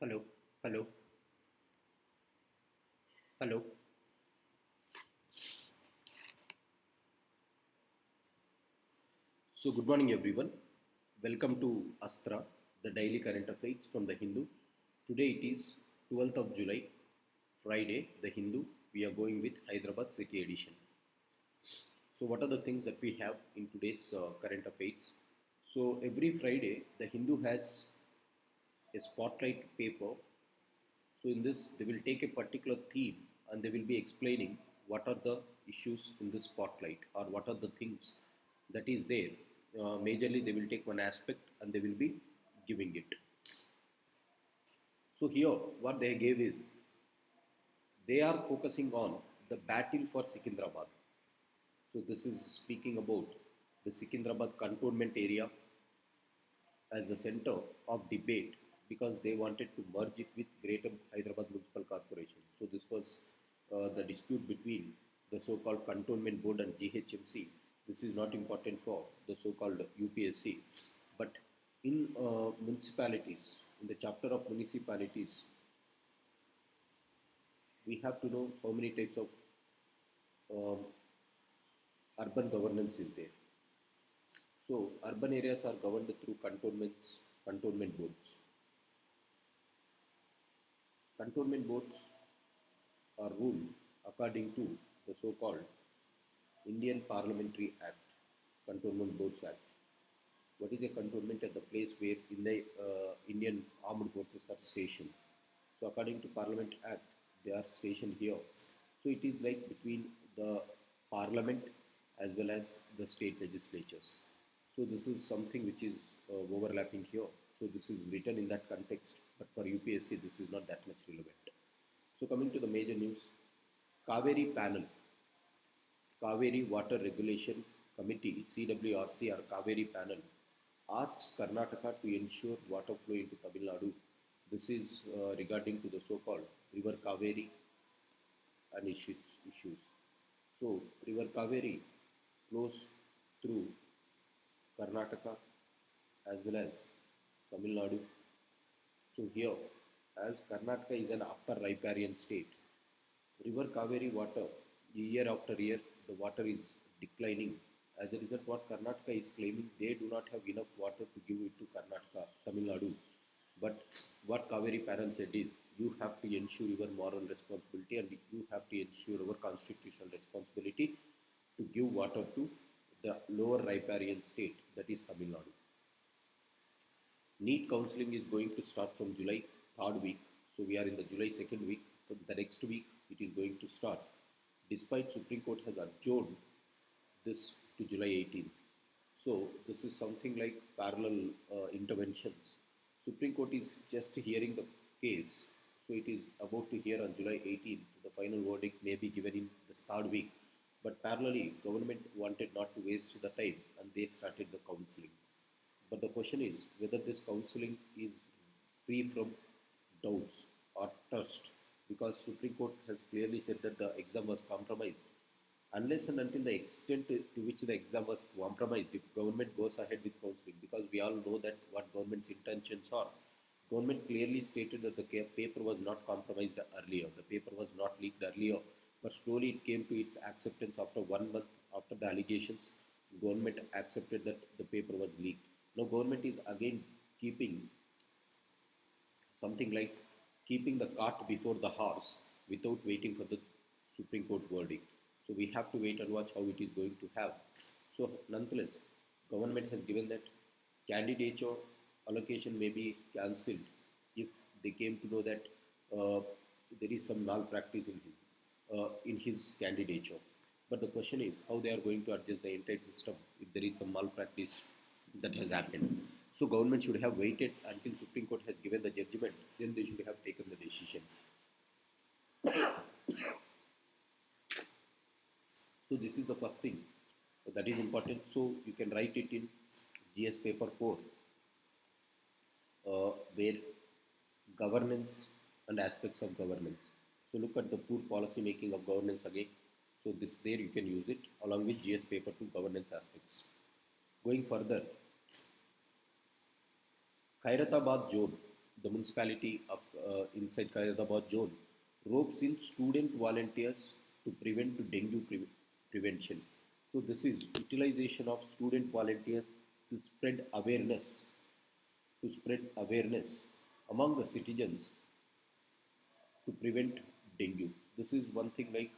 Hello, hello, hello. So, good morning, everyone. Welcome to ASTRA, the daily current affairs from the Hindu. Today it is 12th of July, Friday, the Hindu. We are going with Hyderabad City Edition. So, what are the things that we have in today's current affairs? So, every Friday, the Hindu has a spotlight paper. So in this, they will take a particular theme and they will be explaining what are the issues in this spotlight or what are the things that is there. Majorly, they will take one aspect and they will be giving it. So here, what they gave is they are focusing on the battle for Secunderabad. So this is speaking about the Secunderabad cantonment area as a center of debate because they wanted to merge it with Greater Hyderabad Municipal Corporation. So this was the dispute between the so-called Cantonment Board and GHMC. This is not important for the so-called UPSC, but in municipalities, in the chapter of municipalities, we have to know how many types of um, urban governance is there. So urban areas are governed through cantonments, cantonment boards. Cantonment boards are ruled according to the so-called Indian Parliamentary Act, Cantonment Boards Act. What is a cantonment? At the place where in the Indian armed forces are stationed. So according to Parliament Act, they are stationed here. So it is like between the Parliament as well as the state legislatures. So this is something which is overlapping here. So this is written in that context, but for UPSC this is not that much relevant. So coming to the major news, Kaveri panel, Kaveri Water Regulation Committee, CWRC or Kaveri panel, asks Karnataka to ensure water flow into Tamil Nadu. This is regarding to the so-called River Kaveri and issues. So River Kaveri flows through Karnataka as well as Tamil Nadu. So here, as Karnataka is an upper riparian state, River Kaveri water, year after year, the water is declining. As a result, what Karnataka is claiming, they do not have enough water to give it to Karnataka, Tamil Nadu. But what Kaveri panel said is, you have to ensure your moral responsibility and you have to ensure our constitutional responsibility to give water to the lower riparian state, that is Tamil Nadu. NEET counseling is going to start from July 3rd week. So we are in the July 2nd week. For the next week, it is going to start. Despite Supreme Court has adjourned this to July 18th. So this is something like parallel interventions. Supreme Court is just hearing the case. So it is about to hear on July 18th. The final verdict may be given in the third week. But parallelly, government wanted not to waste the time and they started the counseling. But the question is whether this counseling is free from doubts or trust, because Supreme Court has clearly said that the exam was compromised. Unless and until the extent to which the exam was compromised, if government goes ahead with counseling, because we all know that what government's intentions are. Government clearly stated that the paper was not compromised earlier, the paper was not leaked earlier, but slowly it came to its acceptance after 1 month after the allegations. Government accepted that the paper was leaked. Now government is again keeping something like keeping the cart before the horse without waiting for the Supreme Court verdict. So we have to wait and watch how it is going to have. So nonetheless, government has given that candidature allocation may be cancelled if they came to know that there is some malpractice in his candidature. But the question is how they are going to adjust the entire system if there is some malpractice that has happened. So government should have waited until Supreme Court has given the judgment, then they should have taken the decision. So this is the first thing that is important. So you can write it in GS paper 4, where governance and aspects of governance. So look at the poor policy making of governance again. So this there you can use it along with GS paper 2 governance aspects. Going further, Khairatabad zone the municipality of inside Khairabad zone ropes in student volunteers to prevent dengue prevention. So this is utilization of student volunteers to spread awareness among the citizens to prevent dengue. This is one thing like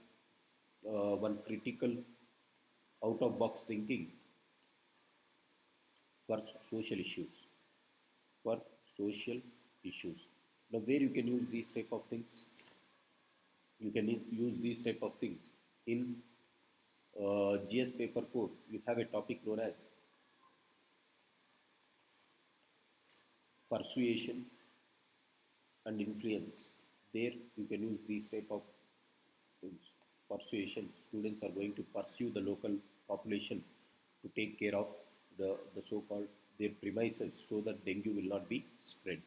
one critical out of box thinking for social issues. For social issues. Now, where you can use these type of things? You can use these type of things in GS paper 4. You have a topic known as persuasion and influence. There you can use these type of things. Persuasion. Students are going to pursue the local population to take care of the so-called their premises so that dengue will not be spread.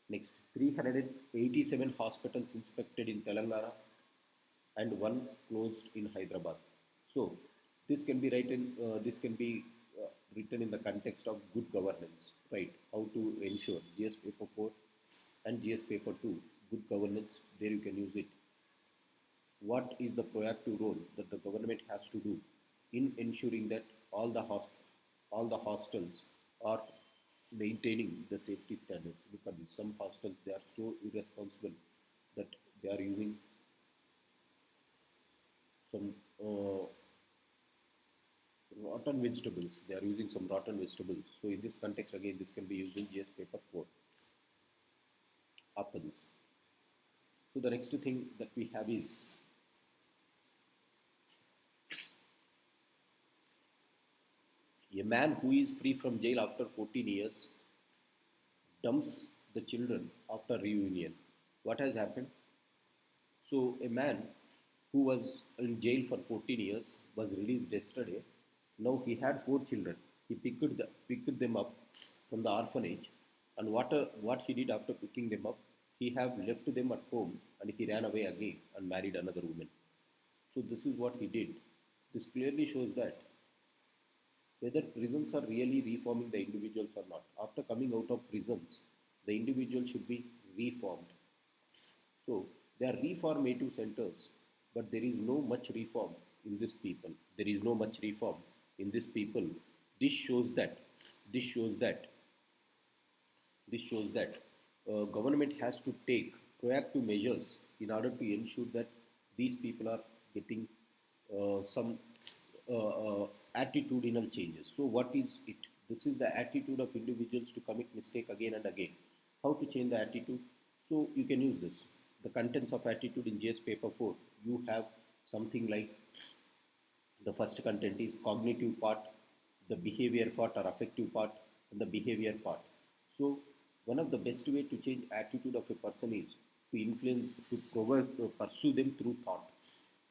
Next, 387 hospitals inspected in Telangana and one closed in Hyderabad. So this can be written. Written in the context of good governance, right? How to ensure GS paper 4 and GS paper 2 good governance. There you can use it. What is the proactive role that the government has to do in ensuring that all the hostels are maintaining the safety standards? Because some hostels, they are so irresponsible that they are using some rotten vegetables. They are using some rotten vegetables. So in this context, again, this can be used in GS paper 4 after this. So the next thing that we have is a man who is free from jail after 14 years dumps the children after reunion. What has happened? So a man who was in jail for 14 years was released yesterday. Now he had 4 children. He picked them up from the orphanage, and what he did after picking them up, he have left them at home and he ran away again and married another woman. So this is what he did. This clearly shows that whether prisons are really reforming the individuals or not. After coming out of prisons, the individual should be reformed. So they are reformative centers, but there is no much reform in this people. There is no much reform in this people. This shows that government has to take proactive measures in order to ensure that these people are getting some attitudinal changes. So what is it? This is the attitude of individuals to commit mistake again and again. How to change the attitude? So you can use this. The contents of attitude in GS paper 4. You have something like the first content is cognitive part, the behavior part or affective part, and the behavior part. So one of the best way to change attitude of a person is to influence, to pursue them through thought.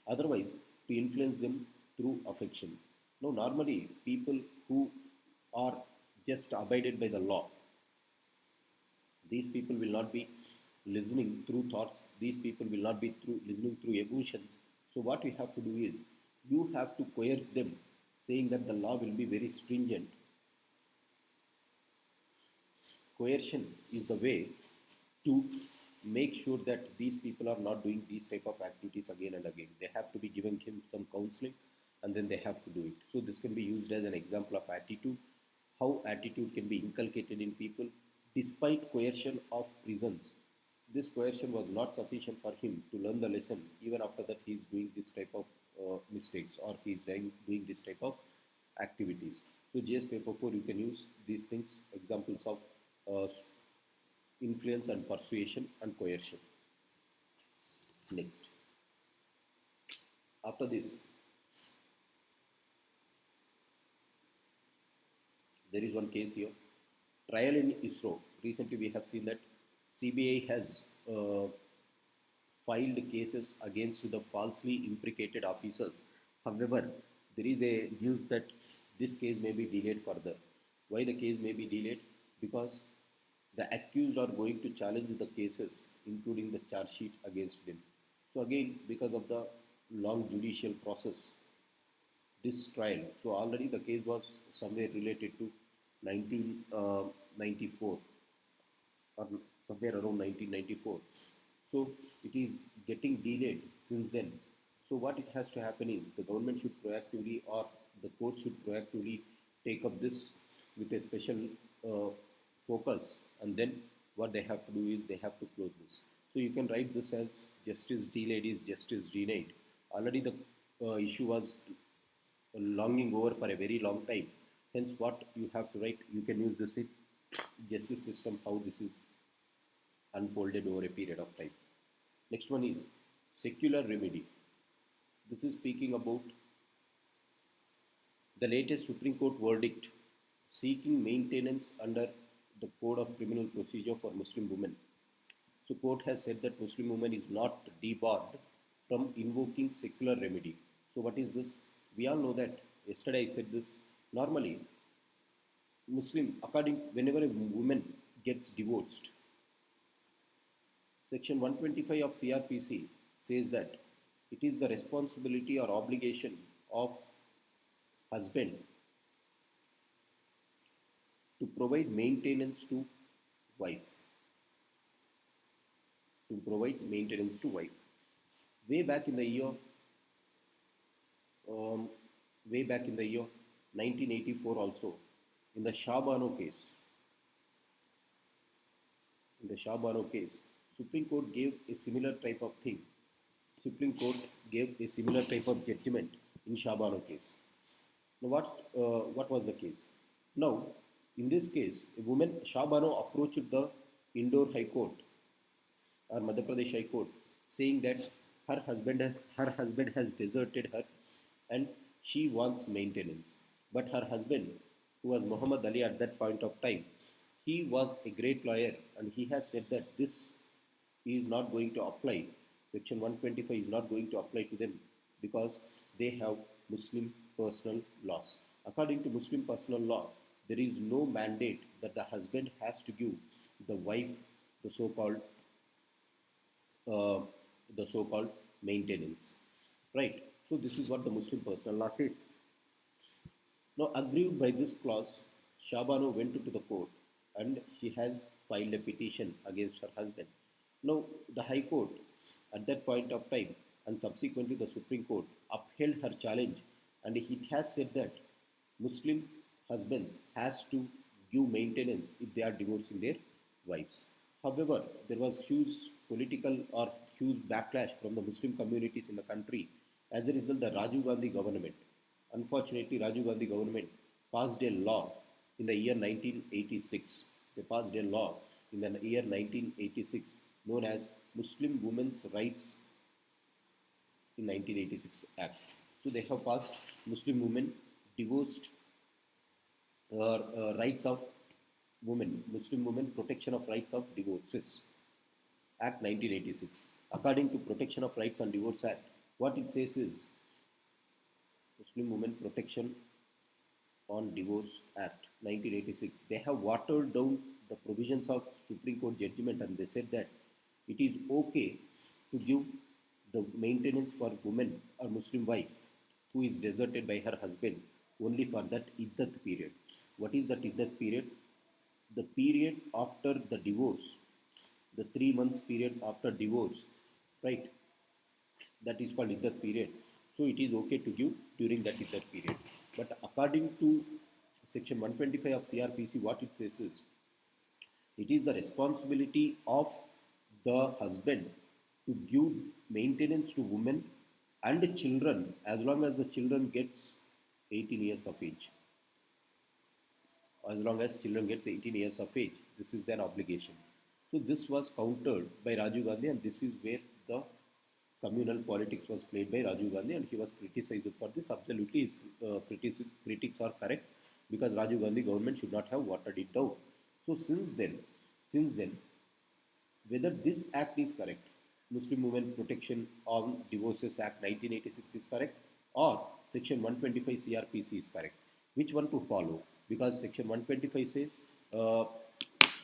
Otherwise, to influence them through affection. Now, normally people who are just abided by the law, these people will not be listening through thoughts. These people will not be listening through emotions. So what you have to do is you have to coerce them, saying that the law will be very stringent. Coercion is the way to make sure that these people are not doing these type of activities again and again. They have to be given him some counseling, and then they have to do it. So this can be used as an example of attitude, how attitude can be inculcated in people despite coercion of prisons. This coercion was not sufficient for him to learn the lesson. Even after that, he is doing this type of mistakes, or he is doing this type of activities. So GS paper 4, you can use these things, examples of influence and persuasion and coercion. Next, after this, there is one case here. Trial in ISRO. Recently, we have seen that CBI has filed cases against the falsely implicated officers. However, there is a news that this case may be delayed further. Why the case may be delayed? Because the accused are going to challenge the cases, including the charge sheet against them. So again, because of the long judicial process, this trial, so already the case was somewhere related to 1994 or somewhere around 1994. So it is getting delayed since then. So what it has to happen is the government should proactively, or the court should proactively take up this with a special uh, focus, and then what they have to do is they have to close this. So you can write this as justice delayed is justice denied. Already the issue was longing over for a very long time. Hence, what you have to write, you can use this with justice system, how this is unfolded over a period of time. Next one is secular remedy. This is speaking about the latest Supreme Court verdict seeking maintenance under the Code of Criminal Procedure for Muslim women. So court has said that Muslim woman is not debarred from invoking secular remedy. So what is this? We all know that, yesterday I said this, normally whenever a woman gets divorced, Section 125 of CRPC says that it is the responsibility or obligation of husband to provide maintenance to wife. Way back in the year, way back in the year 1984 also, in the Shah-Bano case, Supreme Court gave a similar type of thing. Supreme Court gave a similar type of judgment in Shah-Bano case. Now what was the case? Now, in this case, a woman, Shah-Bano, approached the Indore High Court or Madhya Pradesh High Court, saying that her husband has deserted her and she wants maintenance. But her husband, who was Muhammad Ali at that point of time, he was a great lawyer and he has said that this is not going to apply. Section 125 is not going to apply to them because they have Muslim personal laws. According to Muslim personal law, there is no mandate that the husband has to give the wife the so-called maintenance, right? So this is what the Muslim personal law says. Now, aggrieved by this clause, Shah-Bano went to the court and she has filed a petition against her husband. Now, the High Court at that point of time and subsequently the Supreme Court upheld her challenge, and it has said that Muslim husbands has to give maintenance if they are divorcing their wives. However, there was huge political or huge backlash from the Muslim communities in the country. As a result, the Rajiv Gandhi government, unfortunately, Rajiv Gandhi government passed a law in the year 1986. They passed a law in the year 1986 known as Muslim Women's Rights in 1986 Act. So they have passed Muslim Women Divorced Rights of Women, Muslim Women Protection of Rights of Divorces Act 1986. According to Protection of Rights and Divorce Act, what it says is Muslim Women Protection on Divorce Act 1986. They have watered down the provisions of Supreme Court judgment and they said that it is okay to give the maintenance for woman or Muslim wife who is deserted by her husband only for that iddat period. What is that iddat period? The period after the divorce, the 3 months period after divorce, right? That is called iddat period. So it is okay to give during that iddat period. But according to section 125 of CRPC, what it says is, it is the responsibility of the husband to give maintenance to women and children as long as the children gets 18 years of age. As long as children gets 18 years of age, this is their obligation. So this was countered by Rajiv Gandhi, and this is where the communal politics was played by Rajiv Gandhi, and he was criticized for this. Absolutely, his critics are correct because Rajiv Gandhi government should not have watered it down. So since then, whether this act is correct, Muslim Women Protection on Divorces Act 1986 is correct, or Section 125 CRPC is correct, which one to follow? Because Section 125 says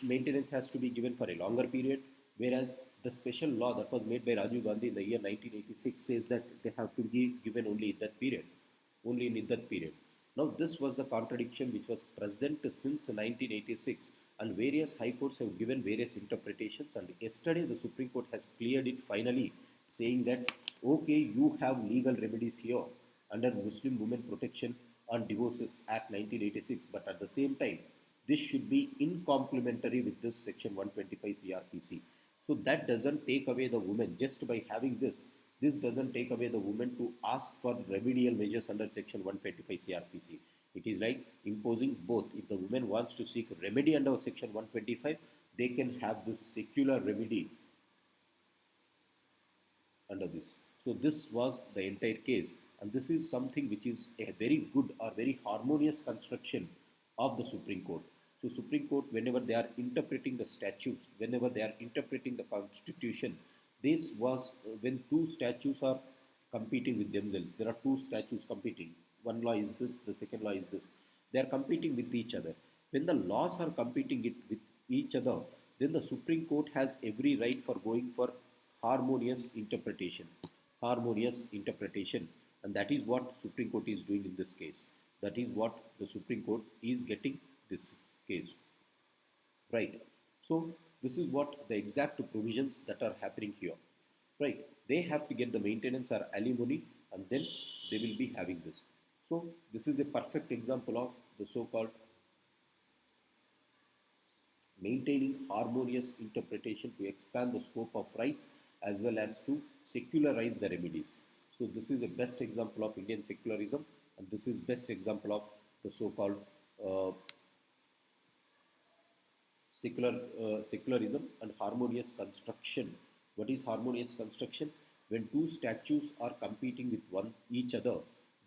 maintenance has to be given for a longer period, whereas the special law that was made by Rajiv Gandhi in the year 1986 says that they have to be given only in that period, Now this was the contradiction which was present since 1986, and various high courts have given various interpretations, and yesterday the Supreme Court has cleared it finally, saying that okay, you have legal remedies here under Muslim Women Protection on Divorces Act 1986, but at the same time this should be in complementary with this section 125 CRPC. So that doesn't take away the woman just by having this. This doesn't take away the woman to ask for remedial measures under section 125 CRPC. It is like imposing both. If the woman wants to seek remedy under section 125, they can have this secular remedy under this. So this was the entire case, and this is something which is a very good or very harmonious construction of the Supreme Court. So Supreme Court, whenever they are interpreting the statutes, whenever they are interpreting the Constitution, this was when two statutes are competing with themselves. There are two statutes competing. One law is this, the second law is this. They are competing with each other. When the laws are competing with each other, then the Supreme Court has every right for going for harmonious interpretation. Harmonious interpretation. And that is what Supreme Court is doing in this case. That is what the Supreme Court is getting this case. Right. So this is what the exact provisions that are happening here. Right. They have to get the maintenance or alimony, and then they will be having this. So this is a perfect example of the so-called maintaining harmonious interpretation to expand the scope of rights as well as to secularize the remedies. So this is a best example of Indian secularism, and this is best example of the so-called secularism and harmonious construction. What is harmonious construction? When two statutes are competing with each other,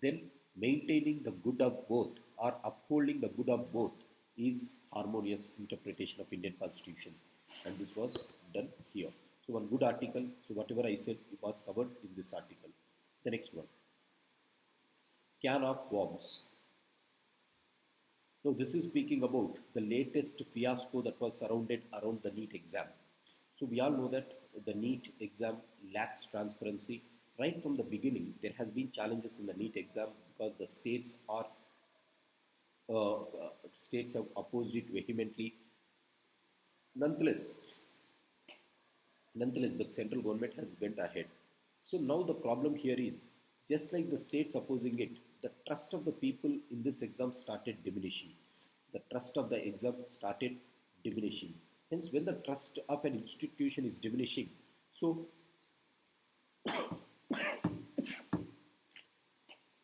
then maintaining the good of both or upholding the good of both is harmonious interpretation of Indian Constitution, and this was done here. So one good article. So whatever I said, it was covered in this article. The next one, Cant of Forms. Now this is speaking about the latest fiasco that was surrounded around the NEET exam. So we all know that the NEET exam lacks transparency. Right from the beginning, there has been challenges in the NEET exam because the states have opposed it vehemently. Nonetheless, the central government has went ahead. So now the problem here is, just like the states opposing it, the trust of the people in this exam started diminishing. The trust of the exam started diminishing. Hence, when the trust of an institution is diminishing, so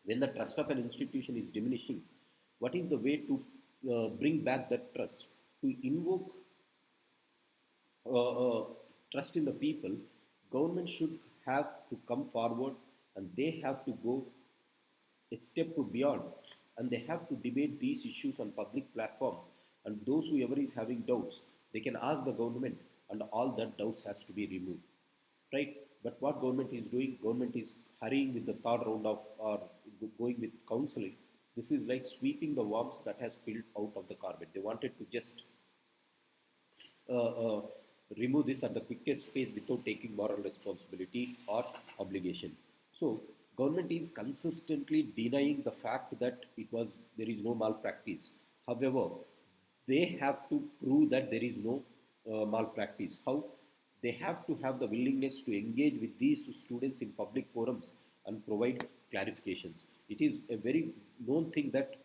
when the trust of an institution is diminishing, what is the way to bring back that trust? To invoke trust in the people, government should have to come forward, and they have to go a step beyond, and they have to debate these issues on public platforms, and those whoever is having doubts, they can ask the government, and all that doubts has to be removed, right? But what government is doing, government is hurrying with the third round of or going with counseling. This is like sweeping the worms that has spilled out of the carpet. They wanted to just remove this at the quickest pace without taking moral responsibility or obligation. So government is consistently denying the fact that there is no malpractice. However, they have to prove that there is no malpractice. How? They have to have the willingness to engage with these students in public forums and provide clarifications. It is a very known thing that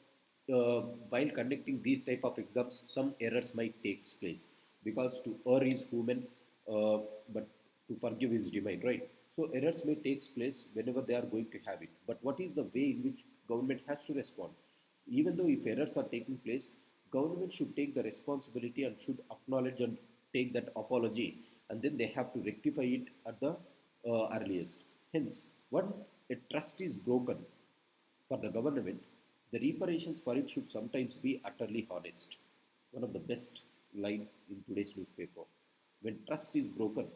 while conducting these type of exams, some errors might take place, because to err is human, but to forgive is divine, right? So errors may take place whenever they are going to have it. But what is the way in which government has to respond? Even though if errors are taking place, government should take the responsibility and should acknowledge and take that apology, and then they have to rectify it at the earliest. Hence, when a trust is broken for the government, the reparations for it should sometimes be utterly honest. One of the best line in today's newspaper. When trust is broken,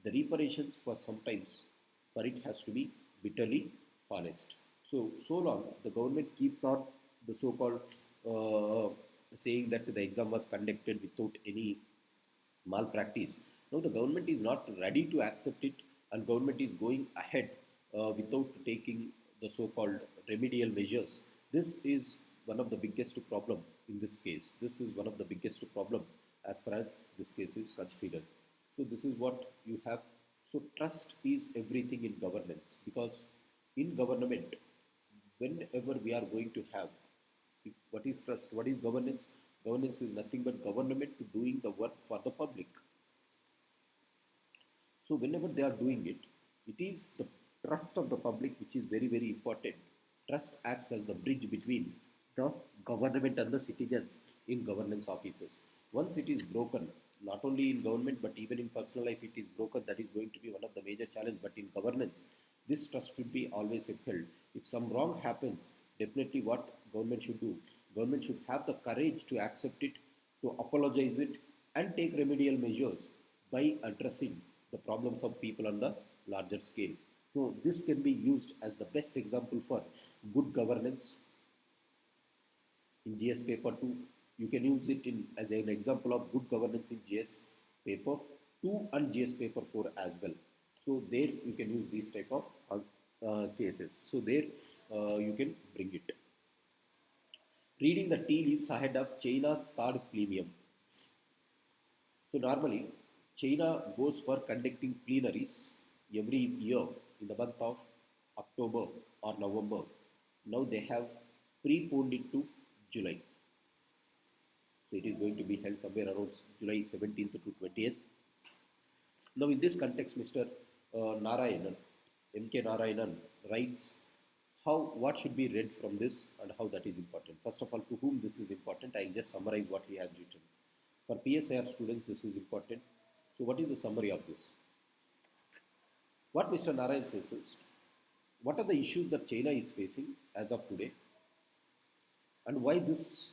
the reparations for it has to be bitterly honest. So long the government keeps on the so-called saying that the exam was conducted without any malpractice. Now the government is not ready to accept it, and government is going ahead without taking the so-called remedial measures. This is one of the biggest problem in this case. This is one of the biggest problem as far as this case is considered. So this is what you have. So trust is everything in governance, because in government, whenever we are going to have, what is trust? What is governance? Governance is nothing but government doing the work for the public. So whenever they are doing it, it is the trust of the public which is very, very important. Trust acts as the bridge between the government and the citizens in governance offices. Once it is broken, not only in government but even in personal life it is broken, that is going to be one of the major challenges. But in governance, this trust should be always upheld. If some wrong happens, definitely what government should do? Government should have the courage to accept it, to apologize it, and take remedial measures by addressing the problems of people on the larger scale. So this can be used as the best example for good governance in GS paper 2. You can use it as an example of good governance in GS paper 2 and GS paper 4 as well. So there you can use these type of cases. So there you can bring it. Reading the tea leaves ahead of China's third plenum. So normally China goes for conducting plenaries every year in the month of October or November. Now they have preponed it to July. So it is going to be held somewhere around July 17th to 20th. Now in this context, Mr. Narayanan, M.K. Narayanan writes what should be read from this and how that is important. First of all, to whom this is important, I will just summarize what he has written. For PSIR students, this is important. So what is the summary of this? What Mr. Narayan says is, what are the issues that China is facing as of today, and why this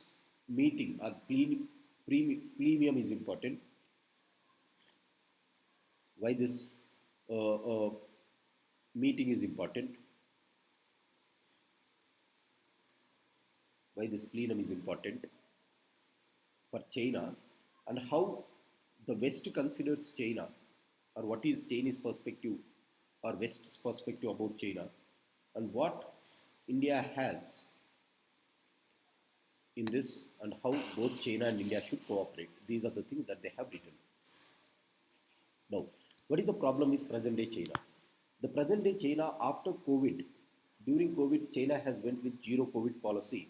meeting or plenum is important, why this meeting is important, why this plenum is important for China, and how the West considers China, or what is Chinese perspective or West's perspective about China, and what India has in this, and how both China and India should cooperate. These are the things that they have written. Now, what is the problem with present day China? The present day China after COVID, during COVID, China has went with zero COVID policy.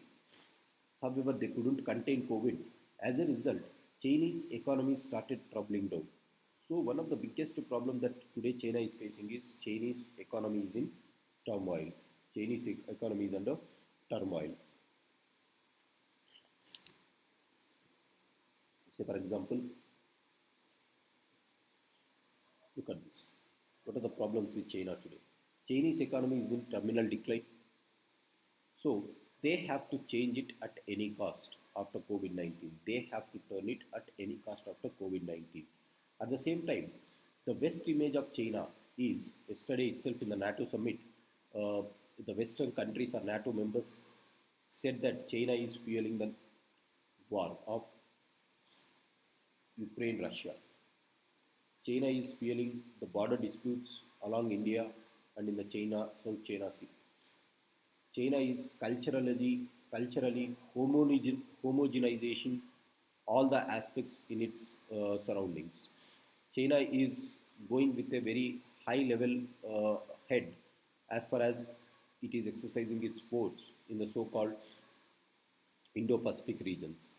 However, they couldn't contain COVID. As a result, Chinese economy started troubling down. So one of the biggest problem that today China is facing is Chinese economy is in turmoil. Chinese economy is under turmoil. Say for example, look at this. What are the problems with China today? Chinese economy is in terminal decline. So they have to change it at any cost after COVID-19. They have to turn it at any cost after COVID-19. At the same time, the West image of China is, yesterday itself in the NATO summit, the Western countries or NATO members said that China is fueling the war of Ukraine-Russia. China is fueling the border disputes along India and in the South China Sea. China is culturally homogenization all the aspects in its surroundings. China is going with a very high level head as far as it is exercising its force in the so-called Indo-Pacific regions.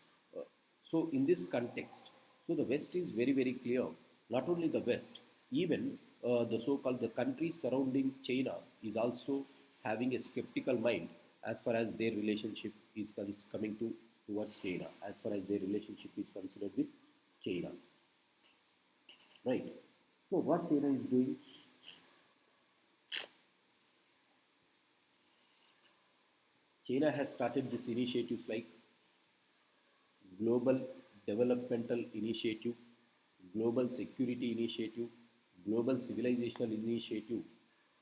So in this context, so the West is very, very clear. Not only the West, even the so-called the countries surrounding China is also having a skeptical mind as far as their relationship is coming towards China, as far as their relationship is considered with China. Right. So what China is doing? China has started these initiatives like Global Developmental Initiative, Global Security Initiative, Global Civilizational Initiative.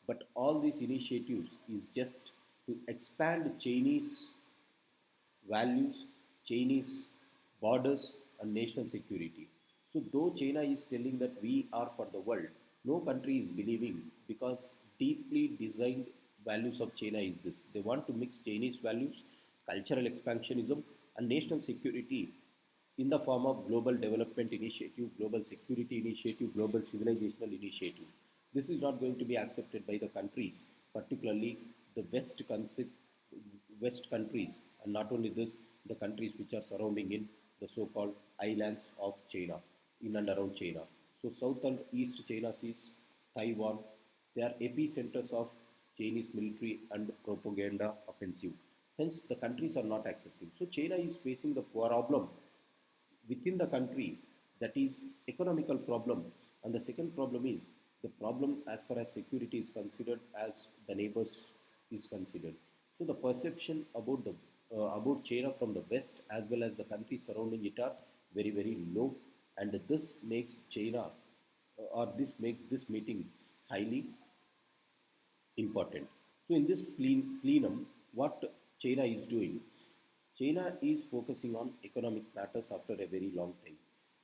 But all these initiatives is just to expand Chinese values, Chinese borders and national security. So though China is telling that we are for the world, no country is believing, because deeply designed values of China is this. They want to mix Chinese values, cultural expansionism and national security in the form of global development initiative, global security initiative, global civilizational initiative. This is not going to be accepted by the countries, particularly the West countries, and not only this, the countries which are surrounding in the so-called islands of China, in and around China. So South and East China Seas, Taiwan, they are epicenters of Chinese military and propaganda offensive. Hence, the countries are not accepting. So China is facing the problem within the country, that is economical problem, and the second problem is the problem as far as security is considered, as the neighbors is considered. So the perception about the about China from the west as well as the countries surrounding it are very low, and this makes China or this makes this meeting highly important. So in this plenum, what China is doing, China is focusing on economic matters after a very long time.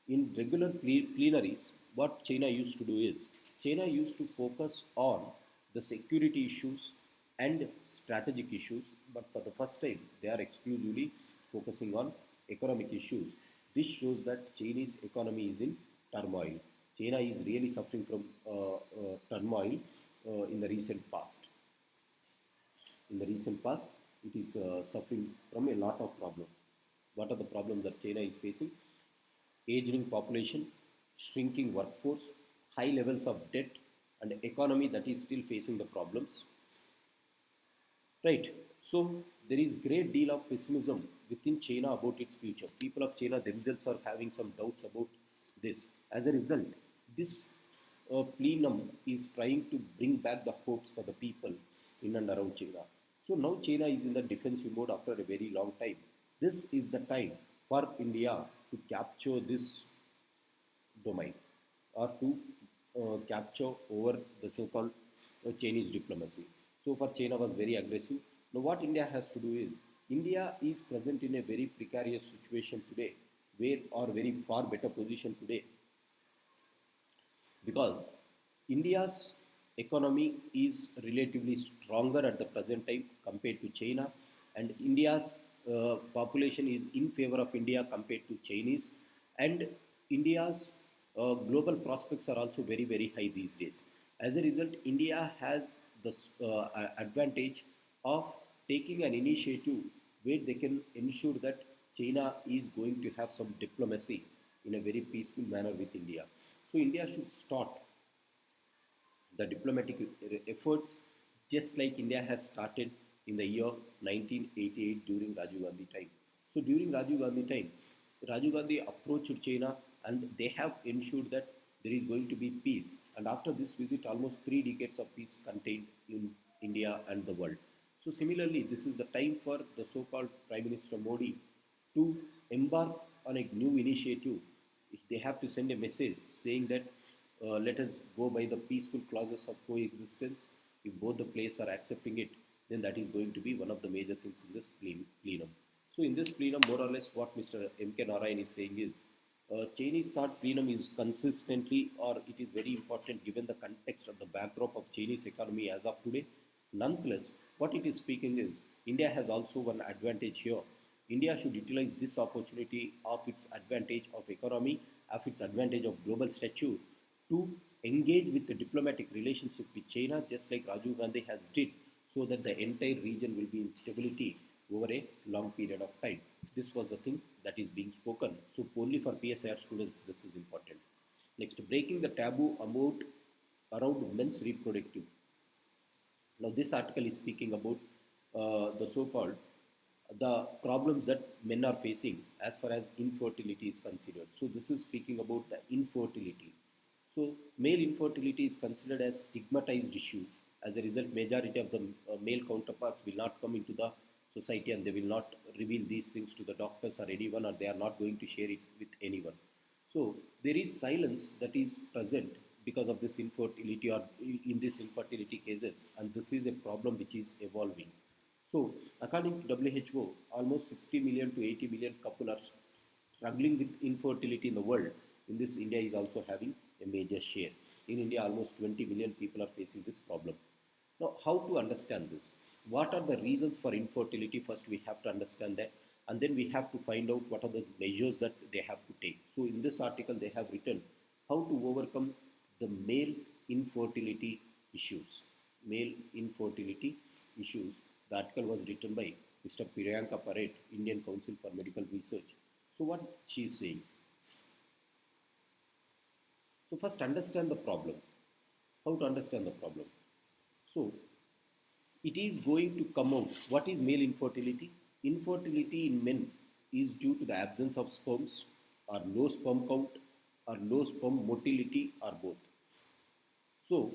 In regular plenaries, what China used to do is, China used to focus on the security issues and strategic issues, but for the first time, they are exclusively focusing on economic issues. This shows that Chinese economy is in turmoil. China is really suffering from turmoil in the recent past. In the recent past, it is suffering from a lot of problems. What are the problems that China is facing? Aging population, shrinking workforce, high levels of debt, and economy that is still facing the problems. Right. So there is great deal of pessimism within China about its future. People of China themselves are having some doubts about this. As a result, this plenum is trying to bring back the hopes for the people in and around China. So now China is in the defensive mode after a very long time. This is the time for India to capture this domain, or to capture over the so-called Chinese diplomacy. So far China was very aggressive. Now what India has to do is, India is present in a very precarious situation today, where or very far better position today, because India's economy is relatively stronger at the present time compared to China, and India's population is in favor of India compared to Chinese, and India's global prospects are also very high these days. As a result, India has the advantage of taking an initiative where they can ensure that China is going to have some diplomacy in a very peaceful manner with India. So India should start the diplomatic efforts just like India has started in the year 1988 during Rajiv Gandhi time. So during Rajiv Gandhi time, Rajiv Gandhi approached China and they have ensured that there is going to be peace. And after this visit, almost 3 decades of peace contained in India and the world. So similarly, this is the time for the so-called Prime Minister Modi to embark on a new initiative. They have to send a message saying that let us go by the peaceful clauses of coexistence. If both the players are accepting it, then that is going to be one of the major things in this plenum. So in this plenum, more or less what Mr. M.K. Narayan is saying is, Chinese thought plenum is consistently, or it is very important given the context of the backdrop of Chinese economy as of today. Nonetheless, what it is speaking is, India has also one advantage here. India should utilize this opportunity of its advantage of economy, of its advantage of global stature, to engage with the diplomatic relationship with China, just like Rajiv Gandhi has did, so that the entire region will be in stability over a long period of time. This was the thing that is being spoken. So only for PSIR students, this is important. Next, breaking the taboo about around men's reproductive. Now this article is speaking about the so-called the problems that men are facing as far as infertility is considered. So this is speaking about the infertility. So male infertility is considered as stigmatized issue. As a result, majority of the male counterparts will not come into the society and they will not reveal these things to the doctors or anyone, or they are not going to share it with anyone. So there is silence that is present because of this infertility, or in this infertility cases, and this is a problem which is evolving. So according to WHO, almost 60 million to 80 million couple are struggling with infertility in the world. In this, India is also having a major share. In India, almost 20 million people are facing this problem. Now, how to understand this? What are the reasons for infertility? First, we have to understand that and then we have to find out what are the measures that they have to take. So in this article they have written how to overcome the male infertility issues. Male infertility issues. The article was written by Mr. Priyanka Parekh, Indian Council for Medical Research. So what she is saying. So first understand the problem. How to understand the problem? So it is going to come out. What is male infertility? Infertility in men is due to the absence of sperms, or low sperm count, or low sperm motility, or both. So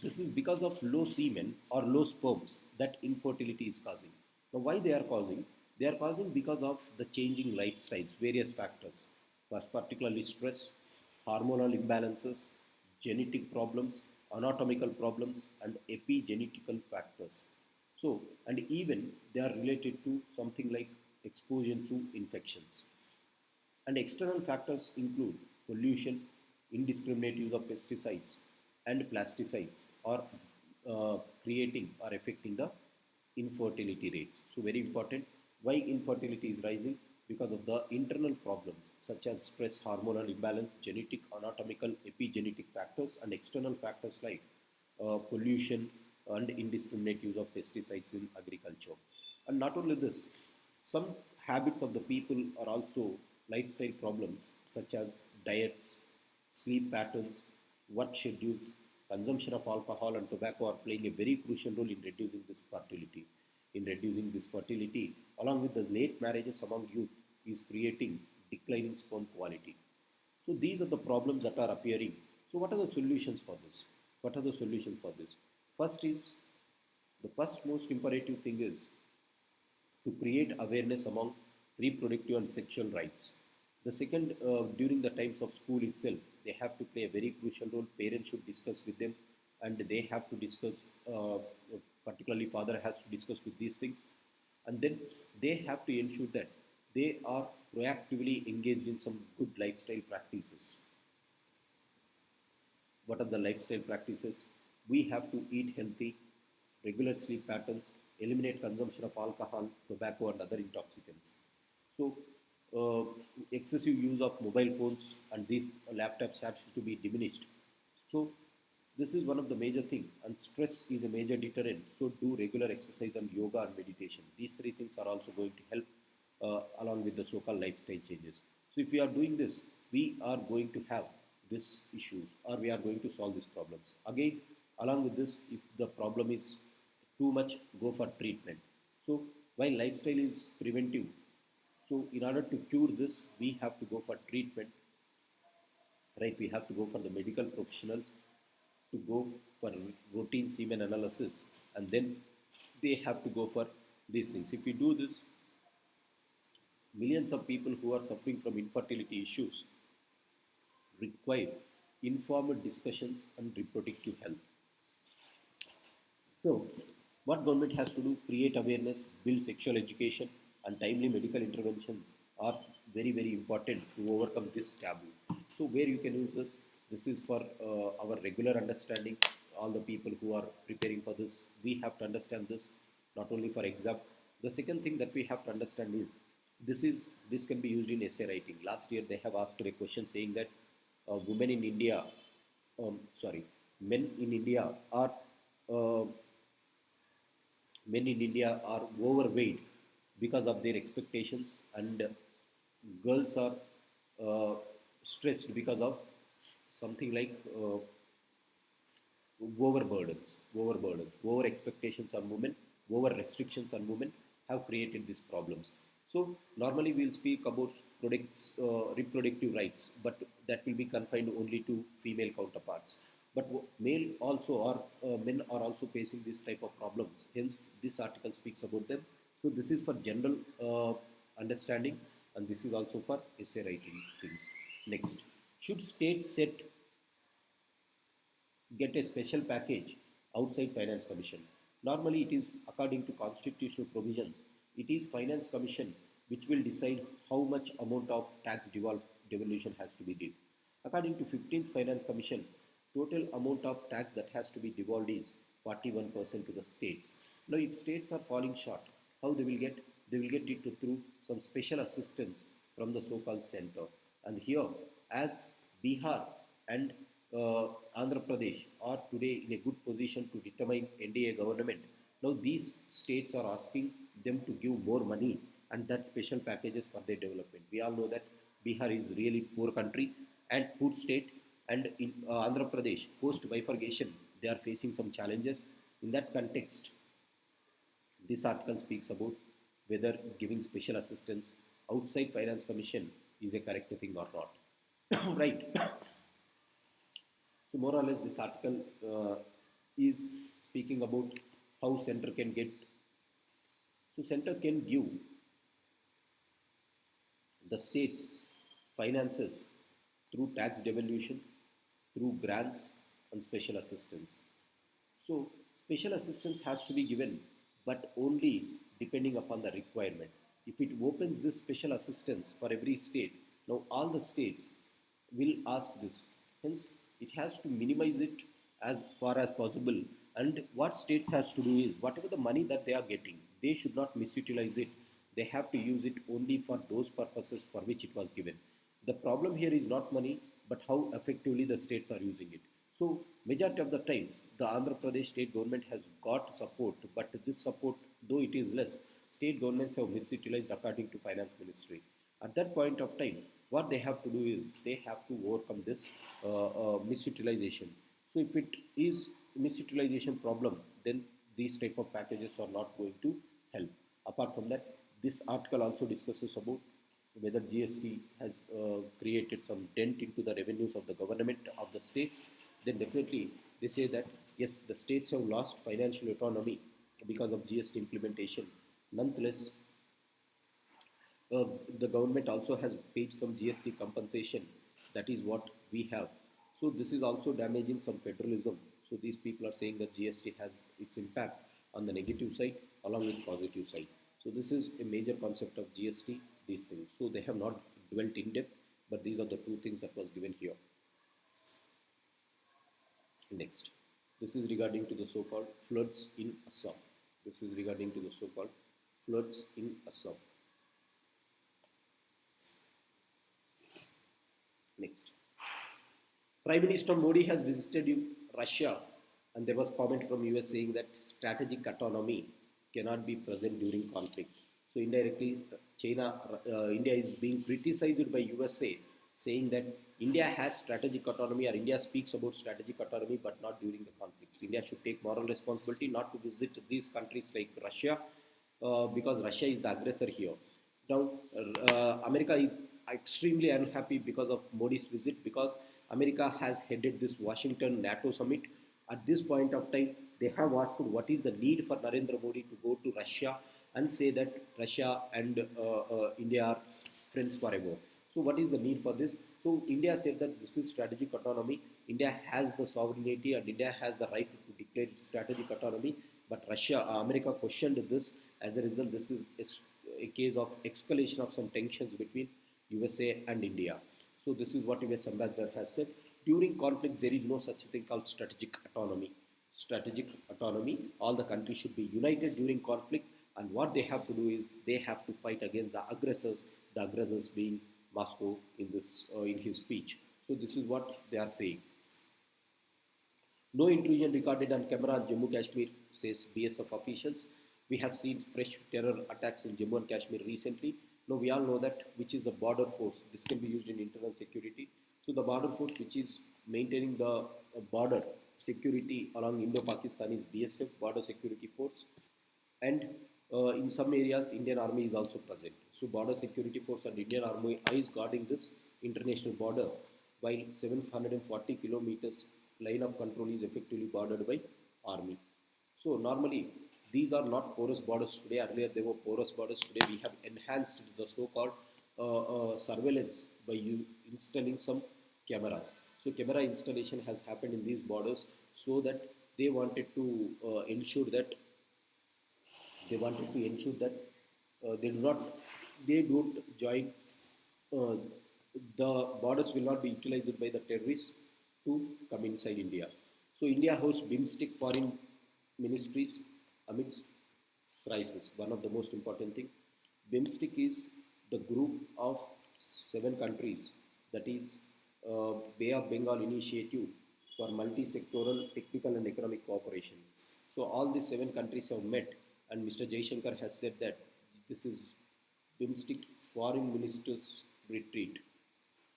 this is because of low semen or low sperms that infertility is causing. Now why they are causing? They are causing because of the changing lifestyles, various factors, particularly stress, hormonal imbalances, genetic problems, anatomical problems, and epigenetical factors. So, and even they are related to something like exposure to infections. And external factors include pollution, indiscriminate use of pesticides and plasticides, or creating or affecting the infertility rates. So very important. Why infertility is rising? Because of the internal problems such as stress, hormonal imbalance, genetic, anatomical, epigenetic factors, and external factors like pollution and indiscriminate use of pesticides in agriculture. And not only this, some habits of the people are also lifestyle problems such as diets, sleep patterns, work schedules, consumption of alcohol and tobacco are playing a very crucial role in reducing this fertility. Along with the late marriages among youth, is creating declining sperm quality. So these are the problems that are appearing. So what are the solutions for this? The first most imperative thing is to create awareness among reproductive and sexual rights. The second, during the times of school itself, they have to play a very crucial role. Parents should discuss with them, and they have to discuss, particularly father has to discuss with these things, and then they have to ensure that they are proactively engaged in some good lifestyle practices. What are the lifestyle practices? We have to eat healthy, regular sleep patterns, eliminate consumption of alcohol, tobacco, and other intoxicants. So, excessive use of mobile phones and these laptops has to be diminished. So, this is one of the major things, and stress is a major deterrent. So, do regular exercise and yoga and meditation. These three things are also going to help along with the so-called lifestyle changes. So, if we are doing this, we are going to have these issues, or we are going to solve these problems. Again, along with this, if the problem is too much, go for treatment. So, while lifestyle is preventive, so in order to cure this, we have to go for treatment, right? We have to go for the medical professionals to go for routine semen analysis, and then they have to go for these things. If we do this, millions of people who are suffering from infertility issues require informed discussions on reproductive health. So, what government has to do? Create awareness, build sexual education, and timely medical interventions are very, very important to overcome this taboo. So, where you can use this? This is for our regular understanding. All the people who are preparing for this, we have to understand this, not only for exam. The second thing that we have to understand is this can be used in essay writing. Last year they have asked a question saying that women in India, men in India are men in India are overweight because of their expectations, and girls are stressed because of something like over expectations on women, over restrictions on women have created these problems. So normally we'll speak about reproductive rights, but that will be confined only to female counterparts. But male also or men are also facing this type of problems. Hence, this article speaks about them. So this is for general understanding, and this is also for essay writing things. Next, should states get a special package outside Finance Commission? Normally, it is according to constitutional provisions. It is Finance Commission which will decide how much amount of tax devolution has to be due. According to 15th Finance Commission, total amount of tax that has to be devolved is 41% to the states. Now, if states are falling short, how they will get? They will get it through some special assistance from the so-called center. And here, as Bihar and Andhra Pradesh are today in a good position to determine NDA government, now these states are asking them to give more money and that special packages for their development. We all know that Bihar is really poor country and poor state, and in Andhra Pradesh post bifurcation they are facing some challenges. In that context, this article speaks about whether giving special assistance outside finance commission is a correct thing or not. Right. So more or less this article is speaking about how center can get. So center can give the states finances through tax devolution, through grants and special assistance. So special assistance has to be given, but only depending upon the requirement. If it opens this special assistance for every state, now all the states will ask this. Hence, it has to minimize it as far as possible. And what states has to do is, whatever the money that they are getting, they should not misutilize it. They have to use it only for those purposes for which it was given. The problem here is not money, but how effectively the states are using it. So majority of the times, the Andhra Pradesh state government has got support, but this support, though it is less, state governments have misutilized according to finance ministry. At that point of time, what they have to do is they have to overcome this misutilization. So if it is misutilization problem, then these type of packages are not going to help. Apart from that, this article also discusses about whether GST has created some dent into the revenues of the government of the states. Then definitely they say that yes, the states have lost financial autonomy because of GST implementation. Nonetheless, the government also has paid some GST compensation. That is what we have. So this is also damaging some federalism. So these people are saying that GST has its impact on the negative side along with positive side. So this is a major concept of GST, these things. So they have not dwelt in depth, but these are the two things that was given here. Next, this is regarding to the so-called floods in Assam. This is regarding to the so-called floods in Assam. Next, Prime Minister Modi has visited Russia, and there was comment from US saying that strategic autonomy cannot be present during conflict. So indirectly, India is being criticized by USA, saying that India has strategic autonomy, or India speaks about strategic autonomy, but not during the conflicts. India should take moral responsibility not to visit these countries like Russia, because Russia is the aggressor here. Now, America is extremely unhappy because of Modi's visit, because America has headed this Washington NATO summit. At this point of time, they have asked what is the need for Narendra Modi to go to Russia and say that Russia and India are friends forever. So what is the need for this? So India said that this is strategic autonomy. India has the sovereignty and India has the right to declare strategic autonomy. But America questioned this. As a result, this is a case of escalation of some tensions between USA and India. So this is what US ambassador has said. During conflict, there is no such thing called strategic autonomy. Strategic autonomy, all the countries should be united during conflict, and what they have to do is they have to fight against the aggressors being Moscow in his speech. So this is what they are saying. No intrusion recorded on camera in Jammu Kashmir, says BSF officials. We have seen fresh terror attacks in Jammu and Kashmir recently. Now we all know that which is the border force. This can be used in internal security. So the border force which is maintaining the border security along Indo-Pakistan is BSF, Border Security Force. And in some areas, Indian Army is also present. So Border Security Force and Indian Army is guarding this international border, while 740 kilometers line of control is effectively bordered by Army. So normally, these are not porous borders today. Earlier, they were porous borders. Today, we have enhanced the so-called surveillance by installing some cameras. So camera installation has happened in these borders so that they wanted to ensure that they don't join. The borders will not be utilized by the terrorists to come inside India. So India hosts BIMSTEC foreign ministries amidst crisis. One of the most important thing, BIMSTEC is the group of 7 countries, that is Bay of Bengal Initiative for multi-sectoral technical and economic cooperation. So all these 7 countries have met, and Mr. Jaishankar has said that this is domestic foreign ministers retreat.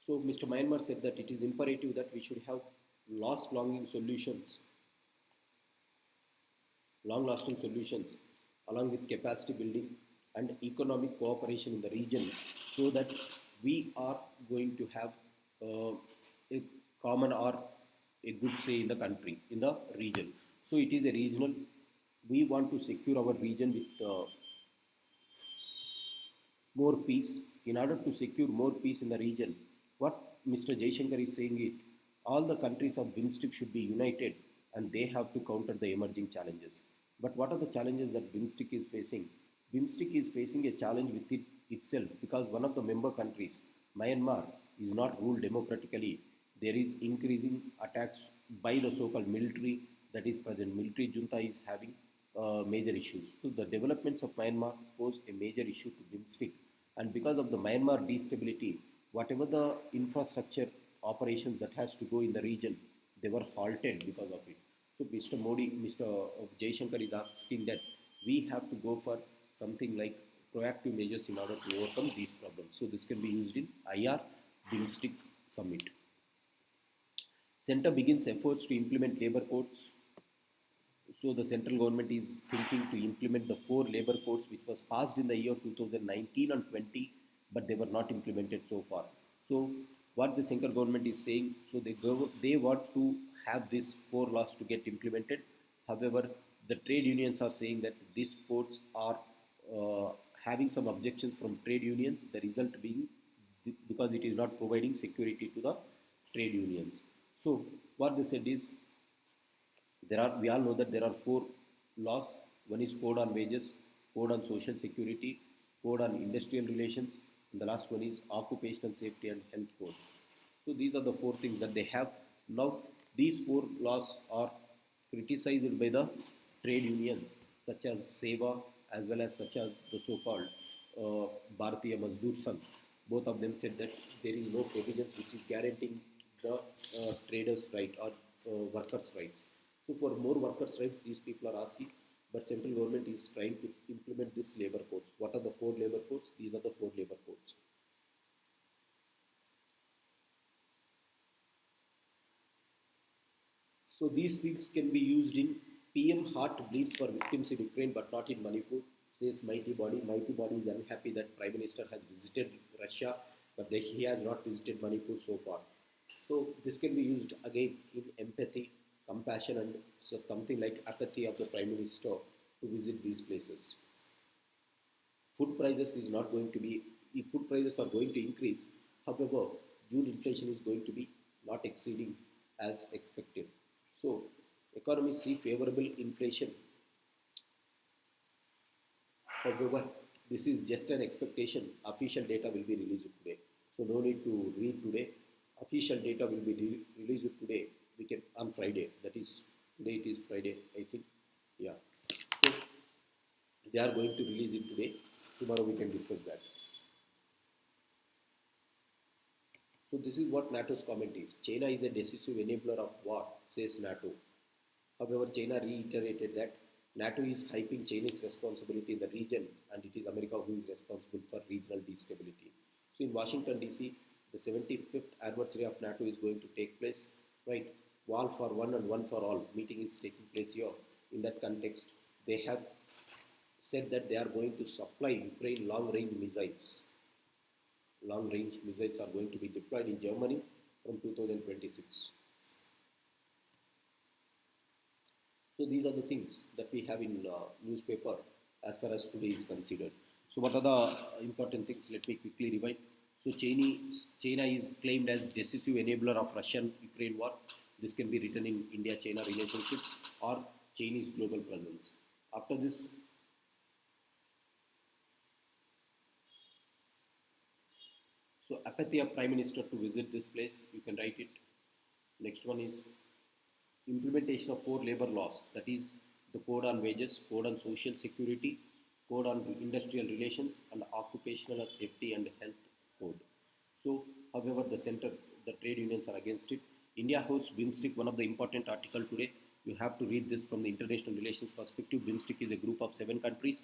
So Mr. Myanmar said that it is imperative that we should have long-lasting solutions along with capacity building and economic cooperation in the region, so that we are going to have a common or a good say in the country, in the region. So it is a regional, we want to secure our region with more peace. In order to secure more peace in the region, what Mr. Jaishankar is saying is all the countries of BIMSTEC should be united and they have to counter the emerging challenges. But what are the challenges that BIMSTEC is facing? BIMSTEC is facing a challenge with itself, because one of the member countries, Myanmar, is not ruled democratically. There is increasing attacks by the so-called military that is present. Military junta is having major issues. So the developments of Myanmar pose a major issue to BIMSTEC. And because of the Myanmar instability, whatever the infrastructure operations that has to go in the region, they were halted because of it. So Mr. Jaishankar is asking that we have to go for something like proactive measures in order to overcome these problems. So this can be used in IR BIMSTEC summit. Center begins efforts to implement labor codes. So the central government is thinking to implement the 4 labor codes which was passed in the year 2019 and 20, but they were not implemented so far. So what the central government is saying, so they want to have these 4 laws to get implemented. However, the trade unions are saying that these codes are having some objections from trade unions, the result being because it is not providing security to the trade unions. So what they said is, we all know that there are 4 laws. One is code on wages, code on social security, code on industrial relations, and the last one is occupational safety and health code. So these are the 4 things that they have. Now these 4 laws are criticized by the trade unions such as SEVA as well as such as the so-called Bharatiya Mazdoor Sangh. Both of them said that there is no provisions which is guaranteeing the traders' right or workers' rights. So for more workers' rights, these people are asking, but central government is trying to implement this labor codes. What are the 4 labor codes? These are the 4 labor codes. So these things can be used in PM heart bleeds for victims in Ukraine, but not in Manipur, says Mighty Body. Mighty Body is unhappy that Prime Minister has visited Russia, but he has not visited Manipur so far. So this can be used again in empathy, compassion, and so something like apathy of the Prime Minister to visit these places. Food prices is not going to be, food prices are going to increase. However, June inflation is going to be not exceeding as expected. So economists see favorable inflation. However, this is just an expectation. Official data will be released today. So no need to read today. Official data will be released today. We can on Friday. That is, today it is Friday, I think. Yeah. So they are going to release it today. Tomorrow we can discuss that. So this is what NATO's comment is. China is a decisive enabler of war, says NATO. However, China reiterated that NATO is hyping China's responsibility in the region, and it is America who is responsible for regional instability. So in Washington DC, the 75th anniversary of NATO is going to take place, right? All for one and one for all meeting is taking place here. In that context, they have said that they are going to supply Ukraine long-range missiles. Long-range missiles are going to be deployed in Germany from 2026. So these are the things that we have in newspaper as far as today is considered. So what are the important things? Let me quickly rewind. So China is claimed as decisive enabler of Russian-Ukraine war. This can be written in India-China relationships or Chinese global presence. After this, so apathy of Prime Minister to visit this place, you can write it. Next one is implementation of 4 labor laws, that is the code on wages, code on social security, Code on Industrial Relations, and Occupational Safety and Health Code. So, however, the trade unions are against it. India hosts BIMSTEC, one of the important article today. You have to read this from the international relations perspective. BIMSTEC is a group of 7 countries.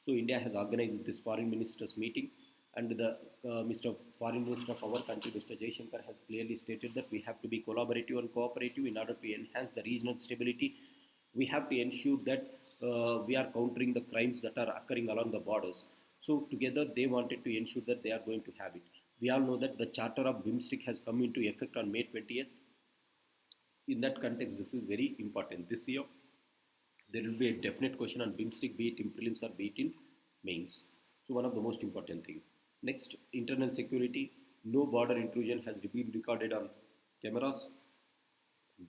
So, India has organized this foreign ministers meeting, and the Mr. Foreign Minister of our country, Mr. Jaishankar, has clearly stated that we have to be collaborative and cooperative in order to enhance the regional stability. We have to ensure that we are countering the crimes that are occurring along the borders. So together they wanted to ensure that they are going to have it. We all know that the charter of BIMSTEC has come into effect on May 20th. In that context, this is very important. This year, there will be a definite question on BIMSTEC, be it in prelims or be it in mains. So one of the most important things. Next, internal security. No border intrusion has been recorded on cameras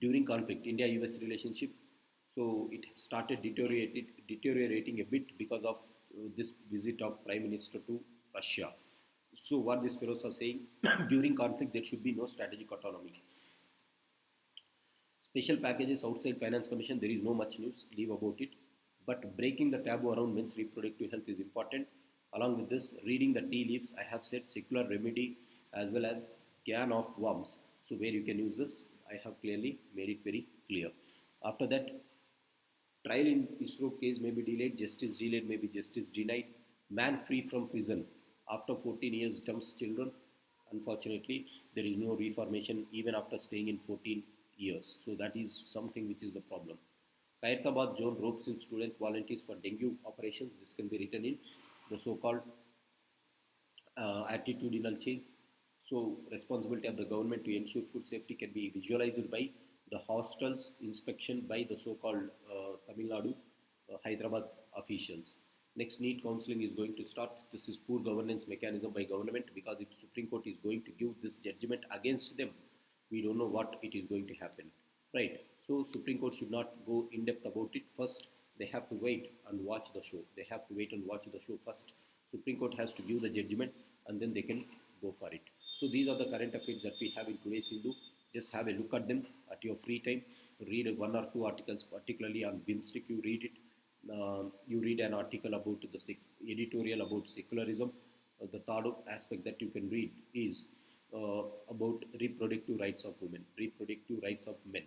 during conflict. India-US relationship. So it started deteriorating a bit because of this visit of Prime Minister to Russia. So what these fellows are saying, during conflict there should be no strategic autonomy. Special packages outside Finance Commission, there is no much news, leave about it. But breaking the taboo around men's reproductive health is important. Along with this, reading the tea leaves, I have said secular remedy as well as Cant of Forms. So where you can use this, I have clearly made it very clear. After that, trial in ISRO case may be delayed, justice delayed, may be justice denied. Man free from prison after 14 years dumps children. Unfortunately, there is no reformation even after staying in 14 years. So that is something which is the problem. Khairtabad zone ropes in student volunteers for dengue operations. This can be written in the so-called attitudinal change. So responsibility of the government to ensure food safety can be visualized by the hostels inspection by the so-called Tamil Nadu, Hyderabad officials. Next, NEET counselling is going to start. This is poor governance mechanism by government, because if Supreme Court is going to give this judgment against them, we don't know what it is going to happen, right? So Supreme Court should not go in depth about it. First, they have to wait and watch the show. They have to wait and watch the show first. Supreme Court has to give the judgment and then they can go for it. So these are the current affairs that we have in today's Hindu. Just have a look at them at your free time. Read 1 or 2 articles, particularly on BIMSTEC. You read it. You read an article about the editorial about secularism. The third aspect that you can read is about reproductive rights of women, reproductive rights of men.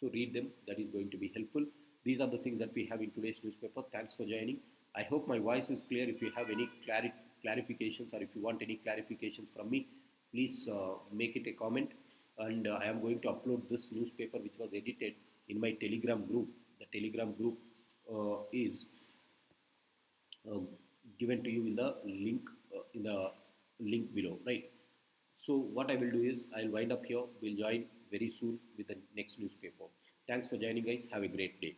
So read them. That is going to be helpful. These are the things that we have in today's newspaper. Thanks for joining. I hope my voice is clear. If you have any clarifications or if you want any clarifications from me, please make it a comment. And I am going to upload this newspaper which was edited in my Telegram group. The Telegram group is given to you in the link below, right? So what I will do is I'll wind up here. We'll join very soon with the next newspaper. Thanks for joining, guys. Have a great day.